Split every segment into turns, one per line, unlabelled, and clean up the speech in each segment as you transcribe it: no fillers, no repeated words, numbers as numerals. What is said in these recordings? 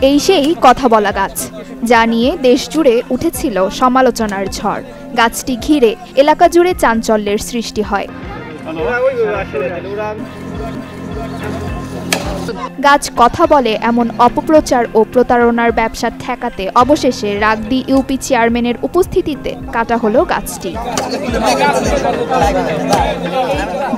এই সেই কথা বলা গাছ, যা নিয়ে দেশ জুড়ে উঠেছিল সমালোচনার ঝড়। গাছটি ঘিরে এলাকা জুড়ে চাঞ্চল্যের সৃষ্টি হয়। গাছ কথা বলে এমন অপপ্রচার ও প্রতারণার ব্যবসা ঠেকাতে অবশেষে রাগদি ইউপি চেয়ারম্যানের উপস্থিতিতে কাটা হলো গাছটি।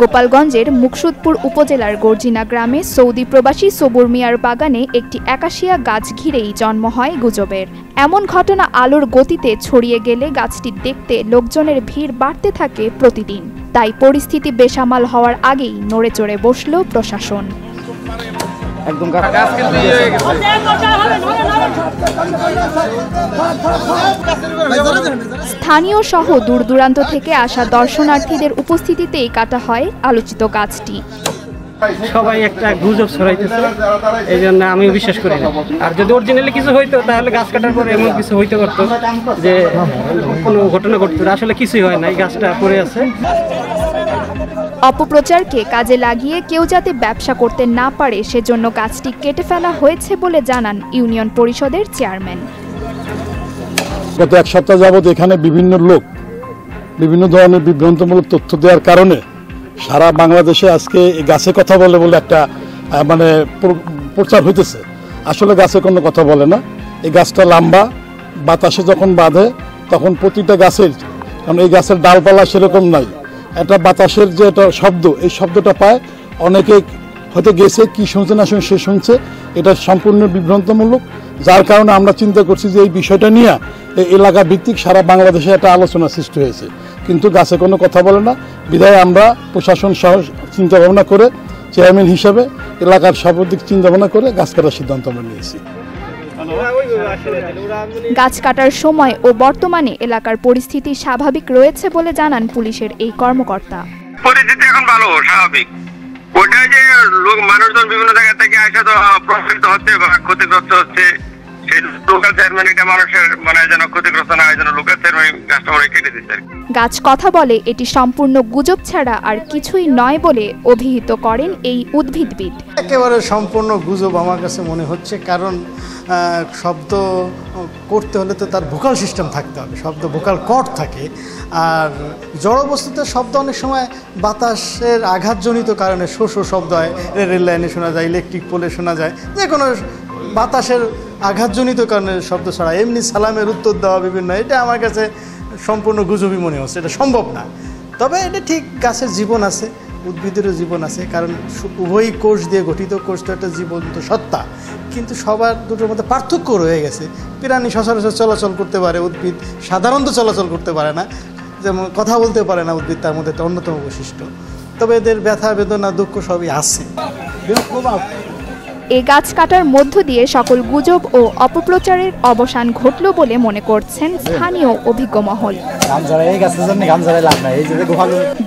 গোপালগঞ্জের মুকসুদপুর উপজেলার গর্জিনা গ্রামে সৌদি প্রবাসী সবুর মিয়ার বাগানে একটি একাশিয়া গাছ ঘিরেই জন্ম হয় গুজবের। এমন ঘটনা আলোর গতিতে ছড়িয়ে গেলে গাছটি দেখতে লোকজনের ভিড় বাড়তে থাকে প্রতিদিন। তাই পরিস্থিতি বেসামাল হওয়ার আগেই নড়ে চড়ে বসল প্রশাসন। স্থানীয় সহ দূর দূরান্ত থেকে আসা দর্শনার্থীদের উপস্থিতিতেই কাটা হয় আলোচিত গাছটি।
সবাই একটা গুজব ছড়াইতেছে, এই জন্য আমি বিশ্বাস করি না। আর যদি অরিজিনালি কিছু হইতো তাহলে গাছ কাটার পরে এমন কিছু হইতে পারতো যে কোনো ঘটনা ঘটতো। আসলে কিছুই হয় না, এই গাছটা পড়ে আছে।
অপপ্রচারকে কাজে লাগিয়ে কেউ যাতে ব্যবসা করতে না পারে সেজন্য গাছটি কেটে ফেলা হয়েছে বলে জানান ইউনিয়ন পরিষদের চেয়ারম্যান।
গত এক সপ্তাহ যাবৎ এখানে বিভিন্ন লোক বিভিন্ন ধরনের বিভ্রান্তমূলক তথ্য দেওয়ার কারণে সারা বাংলাদেশে আজকে এই গাছে কথা বলে বলে একটা প্রচার হইতেছে। আসলে গাছে কোনো কথা বলে না। এই গাছটা লম্বা, বাতাসে যখন বাঁধে তখন প্রতিটা গাছের, কারণ এই গাছের ডালপালা সেরকম নাই, একটা বাতাসের যে একটা শব্দ, এই শব্দটা পায়। অনেকে হয়তো গেছে, কি শুনছে না শুনছে সে শুনছে, এটা সম্পূর্ণ বিভ্রান্তমূলক। যার কারণে আমরা চিন্তা করছি যে এই বিষয়টা নিয়ে এই এলাকা ভিত্তিক সারা বাংলাদেশে একটা আলোচনা সৃষ্টি হয়েছে, কিন্তু গাছে কোনো কথা বলে না। বিধায় আমরা প্রশাসন সহ চিন্তাভাবনা করে চেয়ারম্যান হিসাবে এলাকার সর্বাধিক চিন্তাভাবনা করে গাছ কাটার সিদ্ধান্ত আমরা নিয়েছি।
গাছ কাটার সময় ও বর্তমানে এলাকার পরিস্থিতি স্বাভাবিক রয়েছে বলে জানান পুলিশের এই কর্মকর্তা।
পরিস্থিতি এখন ভালো, স্বাভাবিক। ওটা যে মানুষজন বিভিন্ন জায়গা থেকে আসে তো প্রভাবিত হচ্ছে বা ক্ষতিগ্রস্ত হচ্ছে, সেই লোকাল চেয়ারম্যান এটা মানুষের যেন ক্ষতিগ্রস্ত না হয়, যেন লোকাল চেয়ারম্যান গাছটা কেটে দিচ্ছে।
গাছ কথা বলে এটি সম্পূর্ণ গুজব ছাড়া আর কিছুই নয় বলে অভিহিত করেন এই উদ্ভিদবিদ।
একেবারে সম্পূর্ণ গুজব আমার কাছে মনে হচ্ছে, কারণ শব্দ করতে হলে তো তার ভোকাল সিস্টেম থাকতে হবে, শব্দ ভোকাল কর্ড থাকে। আর জড় বস্তুতে শব্দ অনেক সময় বাতাসের আঘাতজনিত কারণে শো শো শব্দ হয়, রেল লাইনে শোনা যায়, ইলেকট্রিক পোলে শোনা যায়, যে কোনো বাতাসের আঘাতজনিত কারণে শব্দ ছড়া। এমনি সালামের উত্তর দেওয়া বিভিন্ন, এটা আমার কাছে সম্পূর্ণ গুজবই মনে হচ্ছে, এটা সম্ভব না। তবে এটা ঠিক, গাছের জীবন আছে, উদ্ভিদেরও জীবন আছে, কারণ উভয়ই কোষ দিয়ে গঠিত। কোষ তো একটা জীবন্ত সত্তা, কিন্তু সবার দুটোর মধ্যে পার্থক্য রয়ে গেছে। প্রাণী সচরাচর চলাচল করতে পারে, উদ্ভিদ সাধারণত চলাচল করতে পারে না, যেমন কথা বলতে পারে না উদ্ভিদ, তার মধ্যে একটা অন্যতম বৈশিষ্ট্য। তবে এদের ব্যথা বেদনা দুঃখ সবই আছে।
এই গাছ কাটার মধ্য দিয়ে সকল গুজব ও অপপ্রচারের অবসান ঘটল বলে মনে করছেন স্থানীয় অভিজ্ঞ মহল।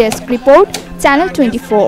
Desk report, channel 24।